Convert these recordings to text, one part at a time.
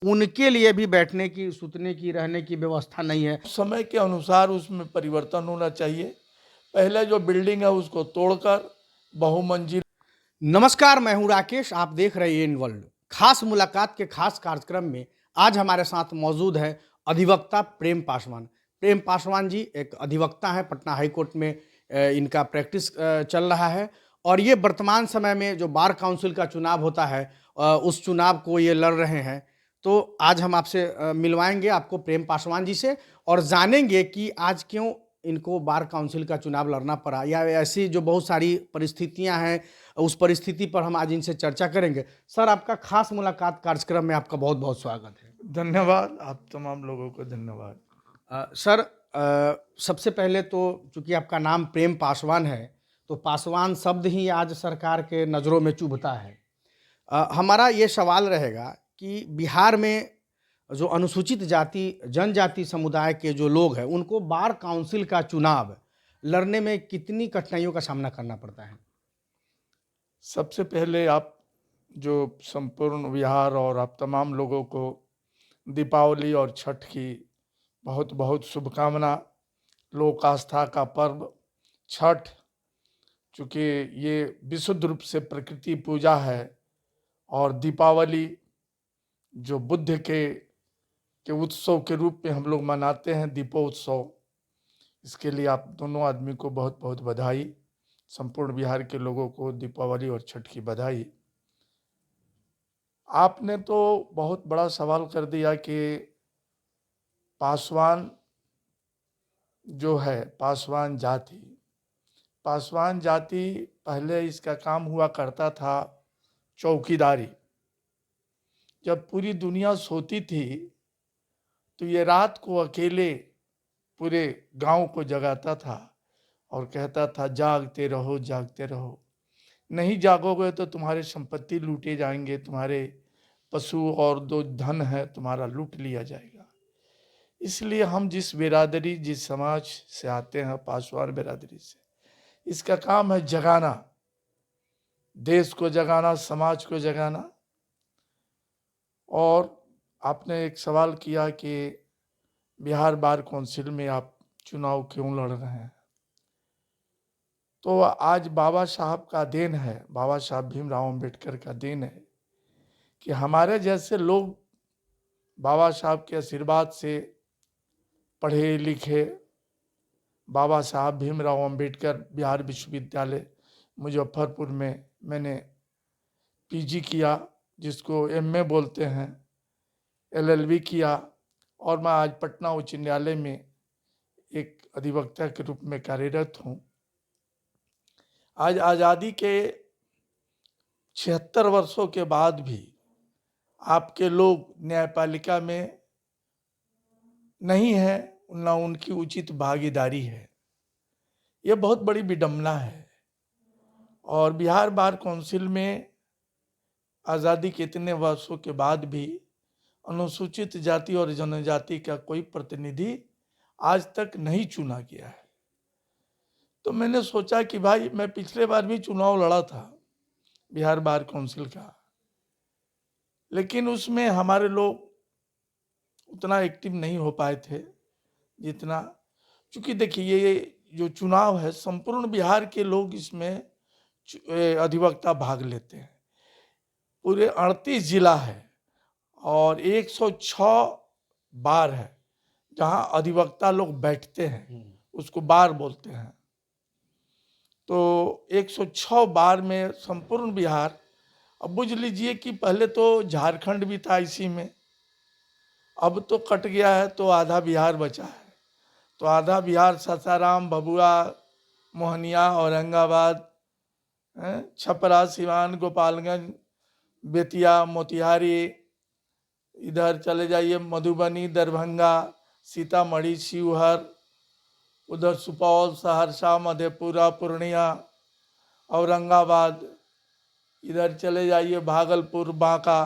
उनके लिए भी बैठने की, सूतने की, रहने की व्यवस्था नहीं है। समय के अनुसार उसमें परिवर्तन होना चाहिए। पहले जो बिल्डिंग है उसको तोड़कर बहुमंजिल। नमस्कार, मैं हूं राकेश, आप देख रहे हैं इन वर्ल्ड। खास मुलाकात के खास कार्यक्रम में आज हमारे साथ मौजूद है अधिवक्ता प्रेम पासवान। प्रेम पासवान जी एक अधिवक्ता हैं, पटना हाई कोर्ट में इनका प्रैक्टिस चल रहा है और ये वर्तमान समय में जो बार काउंसिल का चुनाव होता है उस चुनाव को ये लड़ रहे हैं। तो आज हम आपसे मिलवाएंगे आपको प्रेम पासवान जी से और जानेंगे कि आज क्यों इनको बार काउंसिल का चुनाव लड़ना पड़ा या ऐसी जो बहुत सारी परिस्थितियां हैं, उस परिस्थिति पर हम आज इनसे चर्चा करेंगे। सर, आपका खास मुलाकात कार्यक्रम में आपका बहुत बहुत स्वागत है। धन्यवाद, आप तमाम लोगों को धन्यवाद। सर, सबसे पहले तो चूंकि आपका नाम प्रेम पासवान है, तो पासवान शब्द ही आज सरकार के नज़रों में चुभता है। हमारा ये सवाल रहेगा कि बिहार में जो अनुसूचित जाति जनजाति समुदाय के जो लोग हैं उनको बार काउंसिल का चुनाव लड़ने में कितनी कठिनाइयों का सामना करना पड़ता है? सबसे पहले आप जो संपूर्ण बिहार और आप तमाम लोगों को दीपावली और छठ की बहुत बहुत शुभकामना। लोक आस्था का पर्व छठ, चूँकि ये विशुद्ध रूप से प्रकृति पूजा है, और दीपावली जो बुद्ध के उत्सव के रूप में हम लोग मनाते हैं, दीपोत्सव। इसके लिए आप दोनों आदमी को बहुत बहुत बधाई। संपूर्ण बिहार के लोगों को दीपावली और छठ की बधाई। आपने तो बहुत बड़ा सवाल कर दिया कि पासवान जो है, पासवान जाति पहले इसका काम हुआ करता था चौकीदारी। जब पूरी दुनिया सोती थी तो ये रात को अकेले पूरे गांव को जगाता था और कहता था, जागते रहो जागते रहो, नहीं जागोगे तो तुम्हारे संपत्ति लूटे जाएंगे, तुम्हारे पशु और जो धन है तुम्हारा लूट लिया जाएगा। इसलिए हम जिस बिरादरी, जिस समाज से आते हैं, पासवान बिरादरी से, इसका काम है जगाना, देश को जगाना, समाज को जगाना। और आपने एक सवाल किया कि बिहार बार काउंसिल में आप चुनाव क्यों लड़ रहे हैं। तो आज बाबा साहब का देन है, बाबा साहब भीमराव अंबेडकर का देन है कि हमारे जैसे लोग बाबा साहब के आशीर्वाद से पढ़े लिखे। बाबा साहब भीमराव अंबेडकर बिहार विश्वविद्यालय मुजफ्फरपुर में मैंने पीजी किया, जिसको एमए बोलते हैं, एलएलबी किया, और मैं आज पटना उच्च न्यायालय में एक अधिवक्ता के रूप में कार्यरत हूँ। आज आज़ादी के 76 वर्षों के बाद भी आपके लोग न्यायपालिका में नहीं है, ना उनकी उचित भागीदारी है। यह बहुत बड़ी विडंबना है। और बिहार बार काउंसिल में आज़ादी के इतने वर्षों के बाद भी अनुसूचित जाति और जनजाति का कोई प्रतिनिधि आज तक नहीं चुना गया है। तो मैंने सोचा कि भाई, मैं पिछले बार भी चुनाव लड़ा था बिहार बार काउंसिल का, लेकिन उसमें हमारे लोग उतना एक्टिव नहीं हो पाए थे जितना, क्योंकि देखिए ये जो चुनाव है संपूर्ण बिहार के लोग इसमें अधिवक्ता भाग लेते हैं। पूरे 38 जिला है और 106 बार है जहां अधिवक्ता लोग बैठते हैं, उसको बार बोलते हैं। तो 106 बार में संपूर्ण बिहार, अब बुझ लीजिए कि पहले तो झारखंड भी था इसी में, अब तो कट गया है तो आधा बिहार बचा है। तो आधा बिहार सासाराम, भभुआ, मोहनिया, औरंगाबाद, छपरा, सिवान, गोपालगंज, बेतिया, मोतिहारी, इधर चले जाइए मधुबनी, दरभंगा, सीतामढ़ी, शिवहर, उधर सुपौल, सहरसा, मधेपुरा, पूर्णिया, औरंगाबाद, इधर चले जाइए भागलपुर, बांका,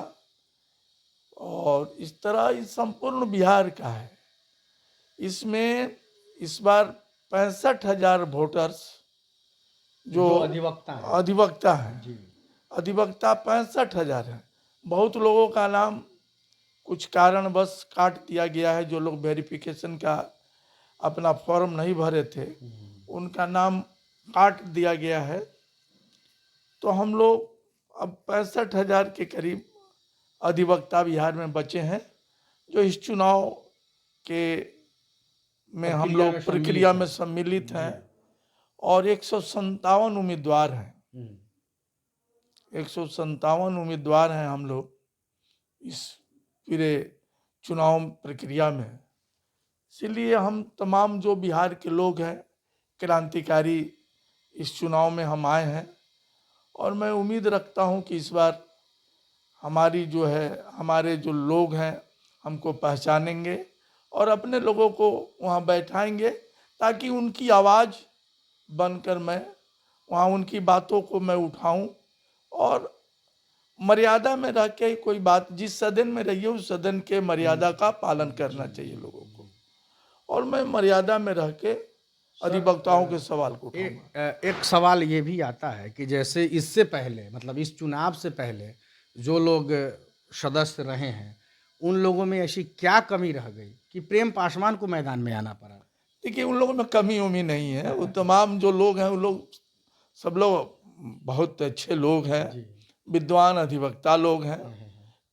और इस तरह इस संपूर्ण बिहार का है। इसमें इस बार 65,000 वोटर्स जो अधिवक्ता हैं, अधिवक्ता 65,000 हैं। बहुत लोगों का नाम कुछ कारणवश काट दिया गया है। जो लोग वेरिफिकेशन का अपना फॉर्म नहीं भरे थे उनका नाम काट दिया गया है। तो हम लोग अब 65,000 के करीब अधिवक्ता बिहार में बचे हैं जो इस चुनाव के में हम लोग प्रक्रिया में सम्मिलित हैं। और 157 उम्मीदवार हैं, 157 उम्मीदवार हैं हम लोग इस पूरे चुनाव प्रक्रिया में। इसलिए हम तमाम जो बिहार के लोग हैं क्रांतिकारी इस चुनाव में हम आए हैं। और मैं उम्मीद रखता हूं कि इस बार हमारी जो है हमारे जो लोग हैं हमको पहचानेंगे और अपने लोगों को वहाँ बैठाएंगे ताकि उनकी आवाज़ बनकर मैं वहाँ उनकी बातों को मैं उठाऊं। और मर्यादा में रह के कोई बात, जिस सदन में रहिए उस सदन के मर्यादा का पालन करना चाहिए लोगों को। और मैं मर्यादा में रह के अधिवक्ताओं के सवाल को उठाऊंगा। एक सवाल ये भी आता है कि जैसे इससे पहले, मतलब इस चुनाव से पहले जो लोग सदस्य रहे हैं उन लोगों में ऐसी क्या कमी रह गई कि प्रेम पासवान को मैदान में आना पड़ा? देखिए, उन लोगों में कमी उमी नहीं है। वो तमाम जो लोग हैं वो लोग सब लोग बहुत अच्छे लोग हैं, विद्वान अधिवक्ता लोग हैं।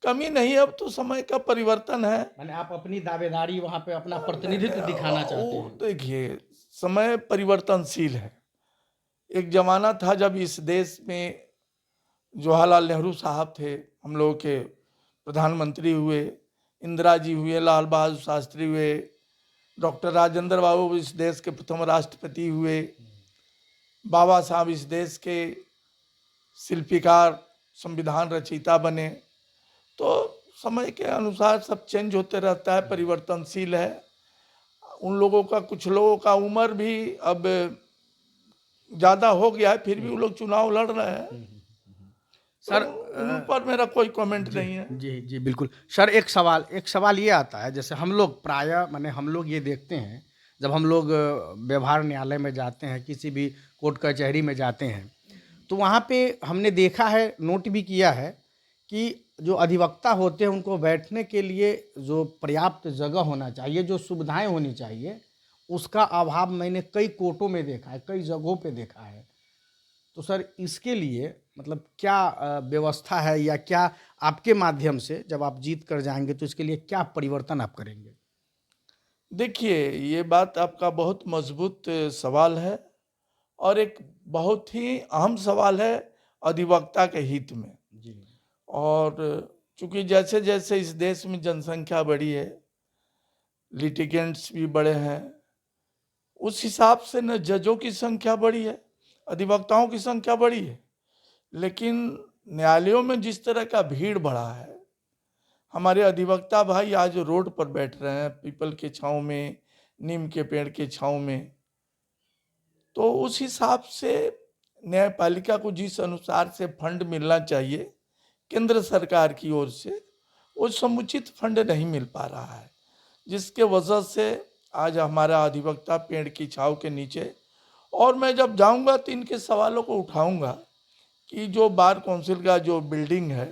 कमी नहीं है, अब तो समय का परिवर्तन है। मैंने आप अपनी दावेदारी वहां पे अपना प्रतिनिधित्व दिखाना चाहते हैं? देखिए, समय परिवर्तनशील है। एक जमाना था जब इस देश में जवाहरलाल नेहरू साहब थे, हम लोगों के प्रधानमंत्री हुए, इंदिरा जी हुए, लाल बहादुर शास्त्री हुए, डॉक्टर राजेंद्र बाबू इस देश के प्रथम राष्ट्रपति हुए, बाबा साहब इस देश के शिल्पीकार, संविधान रचयिता बने। तो समय के अनुसार सब चेंज होते रहता है, परिवर्तनशील है। उन लोगों का, कुछ लोगों का उम्र भी अब ज़्यादा हो गया है, फिर भी वो लोग चुनाव लड़ रहे हैं। सर, तो उन पर मेरा कोई कमेंट नहीं है। जी जी बिल्कुल। सर, एक सवाल ये आता है, जैसे हम लोग प्रायः माने हम लोग ये देखते हैं जब हम लोग व्यवहार न्यायालय में जाते हैं, किसी भी कोर्ट कचहरी में जाते हैं, तो वहाँ पे हमने देखा है, नोट भी किया है कि जो अधिवक्ता होते हैं उनको बैठने के लिए जो पर्याप्त जगह होना चाहिए, जो सुविधाएं होनी चाहिए, उसका अभाव मैंने कई कोर्टों में देखा है, कई जगहों पे देखा है। तो सर, इसके लिए मतलब क्या व्यवस्था है, या क्या आपके माध्यम से जब आप जीत कर जाएंगे तो इसके लिए क्या परिवर्तन आप करेंगे? देखिए, ये बात आपका बहुत मजबूत सवाल है और एक बहुत ही अहम सवाल है अधिवक्ता के हित में। जी। और चूंकि जैसे जैसे इस देश में जनसंख्या बढ़ी है, लिटिगेंट्स भी बढ़े हैं, उस हिसाब से न जजों की संख्या बढ़ी है, अधिवक्ताओं की संख्या बढ़ी है। लेकिन न्यायालयों में जिस तरह का भीड़ बढ़ा है, हमारे अधिवक्ता भाई आज रोड पर बैठ रहे हैं, पीपल के छांव में, नीम के पेड़ के छांव में। तो उस हिसाब से न्यायपालिका को जिस अनुसार से फंड मिलना चाहिए केंद्र सरकार की ओर से, वो समुचित फंड नहीं मिल पा रहा है, जिसके वजह से आज हमारा अधिवक्ता पेड़ की छांव के नीचे। और मैं जब जाऊंगा तो इनके सवालों को उठाऊंगा कि जो बार काउंसिल का जो बिल्डिंग है,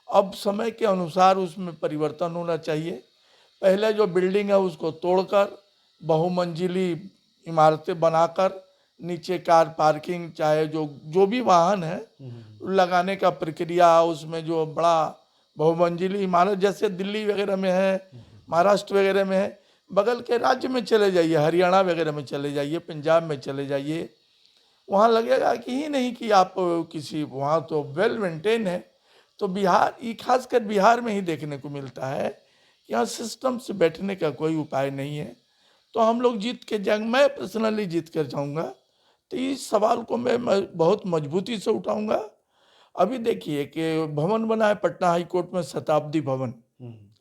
अब समय के अनुसार उसमें परिवर्तन होना चाहिए। पहले जो बिल्डिंग है उसको तोड़कर बहुमंजिली इमारतें बनाकर नीचे कार पार्किंग, चाहे जो भी वाहन है लगाने का प्रक्रिया, उसमें जो बड़ा बहुमंजिली इमारत जैसे दिल्ली वगैरह में है, महाराष्ट्र वगैरह में है, बगल के राज्य में चले जाइए, हरियाणा वगैरह में चले जाइए, पंजाब में चले जाइए, वहाँ लगेगा कि ही नहीं कि आप किसी, वहाँ तो वेल मेंटेन है। तो बिहार, ये खासकर बिहार में ही देखने को मिलता है कि यहाँ सिस्टम से बैठने का कोई उपाय नहीं है। तो हम लोग जीत के जाएंगे, मैं पर्सनली जीत कर जाऊँगा। तो इस सवाल को मैं बहुत मजबूती से उठाऊंगा। अभी देखिए कि भवन बना है पटना हाई कोर्ट में, शताब्दी भवन,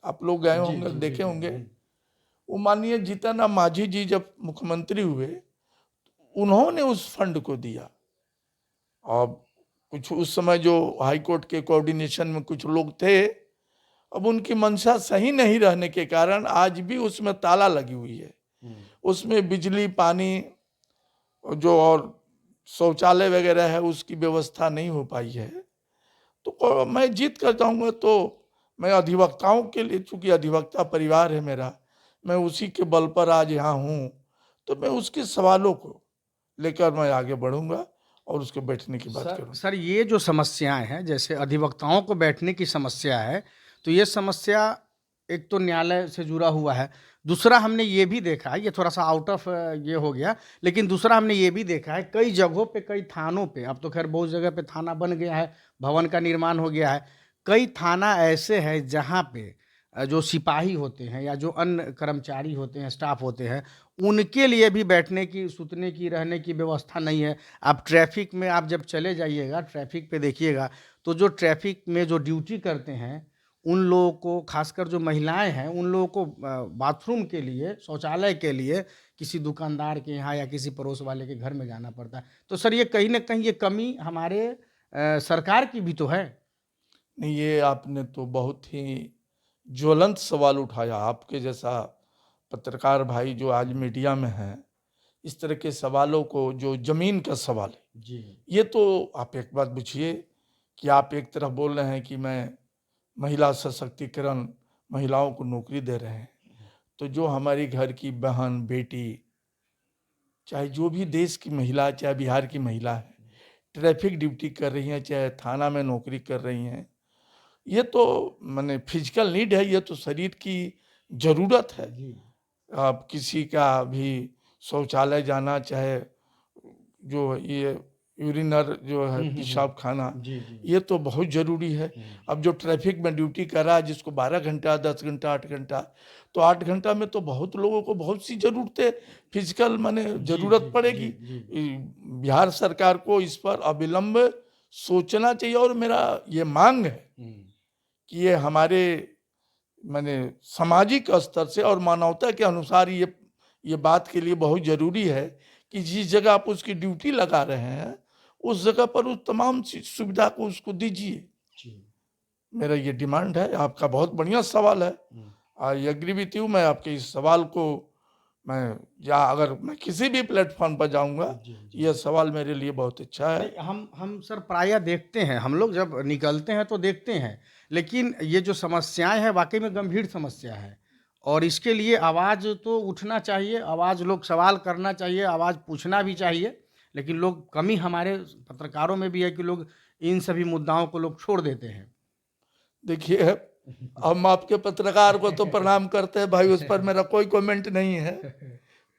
आप लोग गए होंगे, देखे होंगे। वो माननीय जीतन राम मांझी जी जब मुख्यमंत्री हुए, उन्होंने उस फंड को दिया। और कुछ उस समय जो हाई कोर्ट के कोऑर्डिनेशन में कुछ लोग थे, अब उनकी मंशा सही नहीं रहने के कारण आज भी उसमें ताला लगी हुई है। उसमें बिजली, पानी जो और शौचालय वगैरह है उसकी व्यवस्था नहीं हो पाई है। तो मैं जीत कर जाऊंगा तो मैं अधिवक्ताओं के लिए, चूंकि अधिवक्ता परिवार है मेरा, मैं उसी के बल पर आज यहाँ हूँ, तो मैं उसके सवालों को लेकर मैं आगे बढ़ूंगा और उसके बैठने की बात करूंगा। सर ये जो समस्याएं हैं, जैसे अधिवक्ताओं को बैठने की समस्या है, तो ये समस्या एक तो न्यायालय से जुड़ा हुआ है। दूसरा हमने ये भी देखा है, ये थोड़ा सा आउट ऑफ ये हो गया, लेकिन दूसरा हमने ये भी देखा है कई जगहों पे, कई थानों पे, अब तो खैर बहुत जगह पे थाना बन गया है, भवन का निर्माण हो गया है। कई थाना ऐसे हैं जहाँ पे जो सिपाही होते हैं या जो अन्य कर्मचारी होते हैं, स्टाफ होते हैं, उनके लिए भी बैठने की, सुतने की, रहने की व्यवस्था नहीं है। आप ट्रैफिक में आप जब चले जाइएगा, ट्रैफिक पे देखिएगा, तो जो ट्रैफिक में जो ड्यूटी करते हैं, उन लोगों को, खासकर जो महिलाएं हैं, उन लोगों को बाथरूम के लिए, शौचालय के लिए किसी दुकानदार के यहाँ या किसी पड़ोस वाले के घर में जाना पड़ता है। तो सर ये कहीं ना कहीं ये कमी हमारे सरकार की भी तो है। नहीं, ये आपने तो बहुत ही ज्वलंत सवाल उठाया। आपके जैसा पत्रकार भाई जो आज मीडिया में है, इस तरह के सवालों को, जो जमीन का सवाल है, जी ये तो आप एक बात पूछिए कि आप एक तरफ बोल रहे हैं कि मैं महिला सशक्तिकरण, महिलाओं को नौकरी दे रहे हैं, तो जो हमारी घर की बहन बेटी, चाहे जो भी देश की महिला, चाहे बिहार की महिला है, ट्रैफिक ड्यूटी कर रही हैं, चाहे थाना में नौकरी कर रही हैं, ये तो माने फिजिकल नीड है, ये तो शरीर की जरूरत है। जी आप किसी का भी शौचालय जाना, चाहे जो ये यूरिनर जो है, पेशाब खाना, जी जी ये तो बहुत जरूरी है। अब जो ट्रैफिक में ड्यूटी कर रहा है, जिसको 12 घंटा, 10 घंटा, 8 घंटा, तो 8 घंटा में तो बहुत लोगों को बहुत सी जरूरतें, फिजिकल माने जरूरत पड़ेगी। बिहार सरकार को इस पर अविलंब सोचना चाहिए, और मेरा ये मांग है कि ये हमारे माने सामाजिक स्तर से और मानवता के अनुसार ये बात के लिए बहुत जरूरी है कि जिस जगह आप उसकी ड्यूटी लगा रहे हैं, उस जगह पर उस तमाम सुविधा को उसको दीजिए। मेरा ये डिमांड है। आपका बहुत बढ़िया सवाल है, आई एग्री विथ यू। मैं आपके इस सवाल को, मैं या अगर मैं किसी भी प्लेटफॉर्म पर जाऊंगा, यह सवाल मेरे लिए बहुत अच्छा है। नहीं, हम सर प्रायः देखते हैं, हम लोग जब निकलते हैं तो देखते हैं, लेकिन ये जो समस्याएं हैं वाकई में गंभीर समस्या है, और इसके लिए आवाज़ तो उठना चाहिए, आवाज़, लोग सवाल करना चाहिए, आवाज़ पूछना भी चाहिए, लेकिन लोग, कमी हमारे पत्रकारों में भी है कि लोग इन सभी मुद्दाओं को लोग छोड़ देते हैं। देखिए, हम आपके पत्रकार को तो प्रणाम करते हैं भाई, उस पर मेरा कोई कमेंट नहीं है।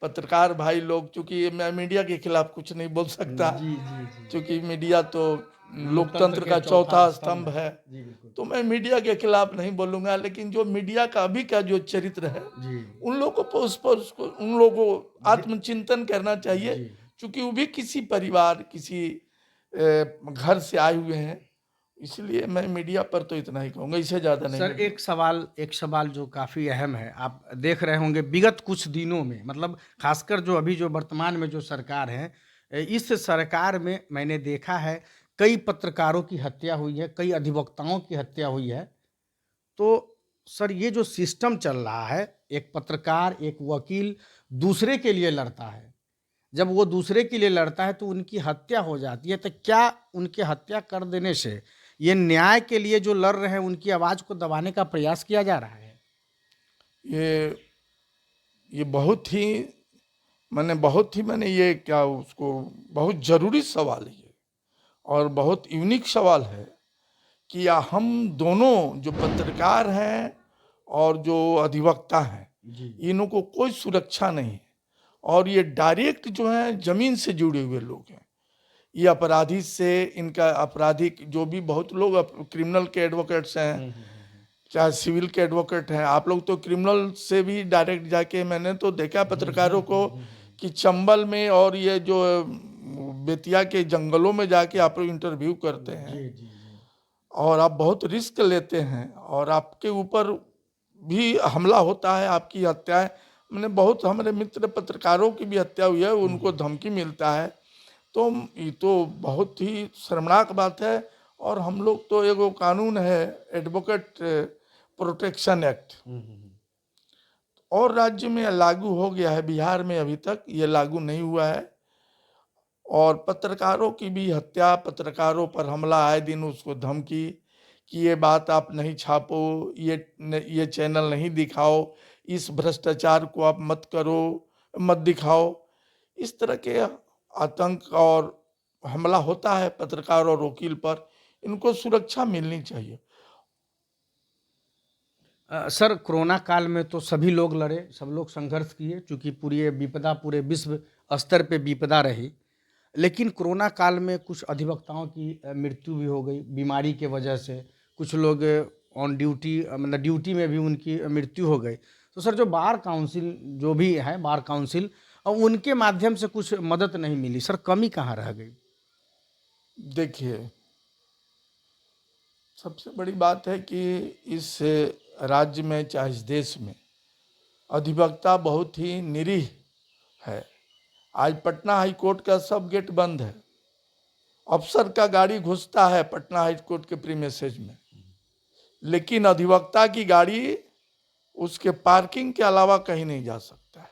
पत्रकार भाई लोग, चूंकि मैं मीडिया के खिलाफ कुछ नहीं बोल सकता, जी जी जी क्योंकि मीडिया तो लोकतंत्र के का चौथा चौथा स्तंभ स्तंभ है, जी बिल्कुल। तो मैं मीडिया के खिलाफ नहीं बोलूंगा। लेकिन जो मीडिया का अभी का जो चरित्र है, जी उन लोगों को उस पर उन लोगों को आत्मचिंतन करना चाहिए, जी क्योंकि वो भी किसी परिवार, किसी घर से आए हुए हैं। इसलिए मैं मीडिया पर तो इतना ही कहूंगा, इससे ज्यादा नहीं सर बोलूंगा। एक सवाल जो काफ़ी अहम है, आप देख रहे होंगे विगत कुछ दिनों में, मतलब खासकर जो अभी जो वर्तमान में जो सरकार है, इस सरकार में मैंने देखा है कई पत्रकारों की हत्या हुई है, कई अधिवक्ताओं की हत्या हुई है। तो सर ये जो सिस्टम चल रहा है, एक पत्रकार, एक वकील दूसरे के लिए लड़ता है, जब वो दूसरे के लिए लड़ता है तो उनकी हत्या हो जाती है, तो क्या उनकी हत्या कर देने से ये न्याय के लिए जो लड़ रहे हैं उनकी आवाज़ को दबाने का प्रयास किया जा रहा है? ये ये बहुत ही मैंने ये क्या उसको, बहुत जरूरी सवाल है ये, और बहुत यूनिक सवाल है कि या हम दोनों जो पत्रकार हैं और जो अधिवक्ता हैं, जी इन्हों को कोई सुरक्षा नहीं है, और ये डायरेक्ट जो है जमीन से जुड़े हुए लोग हैं। ये अपराधी से, इनका आपराधिक जो भी, बहुत लोग क्रिमिनल के एडवोकेट्स हैं, चाहे सिविल के एडवोकेट हैं। आप लोग तो क्रिमिनल से भी डायरेक्ट जाके, मैंने तो देखा पत्रकारों को कि चंबल में और ये जो बेतिया के जंगलों में जाके आप लोग इंटरव्यू करते हैं, जी जी जी और आप बहुत रिस्क लेते हैं, और आपके ऊपर भी हमला होता है, आपकी हत्याएं, मैंने बहुत, हमारे मित्र पत्रकारों की भी हत्या हुई है, उनको धमकी मिलता है। तो ये तो बहुत ही शर्मनाक बात है। और हम लोग तो एगो कानून है, एडवोकेट प्रोटेक्शन एक्ट, और राज्य में लागू हो गया है, बिहार में अभी तक ये लागू नहीं हुआ है। और पत्रकारों की भी हत्या, पत्रकारों पर हमला, आए दिन उसको धमकी कि ये बात आप नहीं छापो, ये चैनल नहीं दिखाओ, इस भ्रष्टाचार को आप मत करो, मत दिखाओ। इस तरह के आतंक और हमला होता है पत्रकार और वकील पर, इनको सुरक्षा मिलनी चाहिए। सर, कोरोना काल में तो सभी लोग लड़े, सब लोग संघर्ष किए, चूंकि पूरी ये विपदा पूरे विश्व स्तर पे विपदा रही। लेकिन कोरोना काल में कुछ अधिवक्ताओं की मृत्यु भी हो गई बीमारी के वजह से। कुछ लोग ऑन ड्यूटी, मतलब ड्यूटी में भी उनकी मृत्यु हो गई। तो सर, जो बार काउंसिल जो भी है, बार काउंसिल, उनके माध्यम से कुछ मदद नहीं मिली। सर, कमी कहाँ रह गई? देखिए, सबसे बड़ी बात है कि इस राज्य में, चाहे इस देश में, अधिवक्ता बहुत ही निरीह है। आज पटना हाई कोर्ट का सब गेट बंद है। अफसर का गाड़ी घुसता है पटना हाई कोर्ट के प्रीमिसेस में, लेकिन अधिवक्ता की गाड़ी उसके पार्किंग के अलावा कहीं नहीं जा सकता है।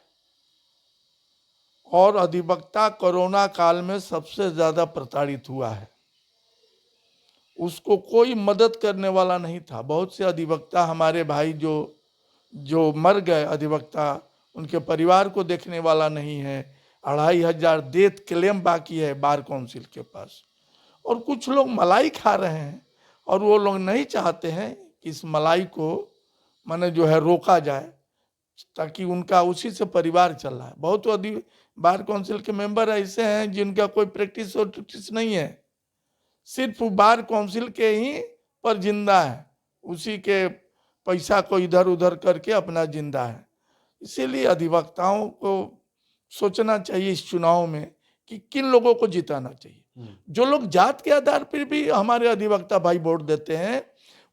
और अधिवक्ता कोरोना काल में सबसे ज्यादा प्रताड़ित हुआ है। उसको कोई मदद करने वाला नहीं था। बहुत से अधिवक्ता हमारे भाई जो मर गए अधिवक्ता, उनके परिवार को देखने वाला नहीं है। 2500 डेथ क्लेम बाकी है बार काउंसिल के पास, और कुछ लोग मलाई खा रहे हैं, और वो लोग नहीं चाहते हैं कि इस मलाई को माने जो है रोका जाए, ताकि उनका उसी से परिवार चल रहा है। बहुत बार काउंसिल के मेंबर ऐसे हैं जिनका कोई प्रैक्टिस नहीं है, सिर्फ बार काउंसिल के ही पर जिंदा है, उसी के पैसा को इधर उधर करके अपना जिंदा है। इसीलिए अधिवक्ताओं को सोचना चाहिए इस चुनाव में कि किन लोगों को जिताना चाहिए। जो लोग जात के आधार पर भी हमारे अधिवक्ता भाई वोट देते हैं,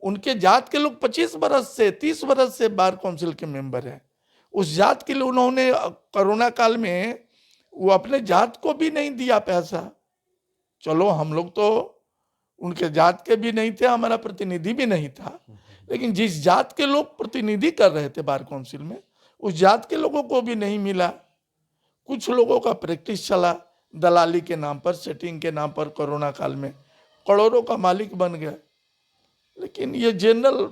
उनके जात के लोग 25 बरस से 30 बरस से बार काउंसिल के मेंबर हैं। उस जात के लिए उन्होंने कोरोना काल में वो अपने जात को भी नहीं दिया पैसा। चलो, हम लोग तो उनके जात के भी नहीं थे, हमारा प्रतिनिधि भी नहीं था, लेकिन जिस जात के लोग प्रतिनिधि कर रहे थे बार काउंसिल में, उस जात के लोगों को भी नहीं मिला। कुछ लोगों का प्रैक्टिस चला दलाली के नाम पर, सेटिंग के नाम पर, कोरोना काल में करोड़ों का मालिक बन गया। लेकिन ये जनरल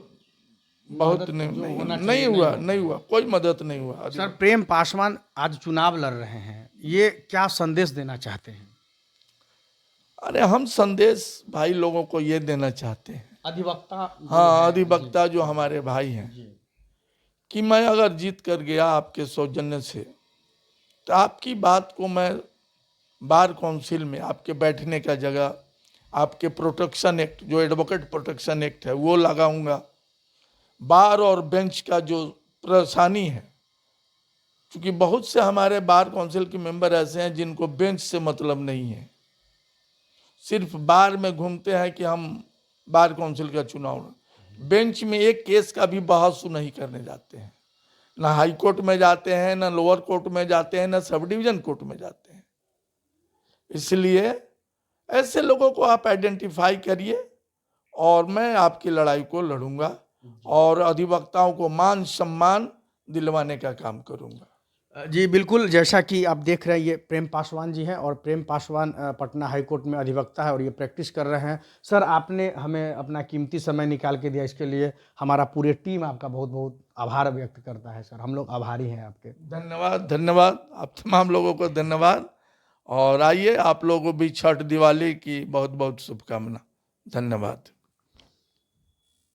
बहुत नहीं हुआ, कोई मदद नहीं हुआ। सर, प्रेम पासवान आज चुनाव लड़ रहे हैं, ये क्या संदेश देना चाहते हैं? अरे, हम संदेश भाई लोगों को ये देना चाहते हैं, अधिवक्ता, हाँ, अधिवक्ता जो हमारे भाई हैं, कि मैं अगर जीत कर गया आपके सौजन्य से, तो आपकी बात को मैं बार काउंसिल में आपके बैठने का जगह, आपके प्रोटेक्शन एक्ट, जो एडवोकेट प्रोटेक्शन एक्ट है, वो लगाऊंगा। बार और बेंच का जो परेशानी है, क्योंकि बहुत से हमारे बार काउंसिल के मेंबर ऐसे हैं जिनको बेंच से मतलब नहीं है, सिर्फ बार में घूमते हैं कि हम बार काउंसिल का चुनाव, बेंच में एक केस का भी बहस नहीं करने जाते हैं। ना हाई कोर्ट में जाते हैं, ना लोअर कोर्ट में जाते हैं, ना सब डिवीजन कोर्ट में जाते हैं। इसलिए ऐसे लोगों को आप आइडेंटिफाई करिए, और मैं आपकी लड़ाई को लड़ूंगा, और अधिवक्ताओं को मान सम्मान दिलवाने का काम करूंगा। जी बिल्कुल, जैसा कि आप देख रहे हैं, ये प्रेम पासवान जी हैं, और प्रेम पासवान पटना हाई कोर्ट में अधिवक्ता है और ये प्रैक्टिस कर रहे हैं। सर, आपने हमें अपना कीमती समय निकाल के दिया, इसके लिए हमारा पूरे टीम आपका बहुत बहुत आभार व्यक्त करता है। सर, हम लोग आभारी हैं आपके। धन्यवाद, धन्यवाद, आप तमाम लोगों को धन्यवाद। और आइए, आप लोगों को भी छठ दिवाली की बहुत बहुत शुभकामना। धन्यवाद।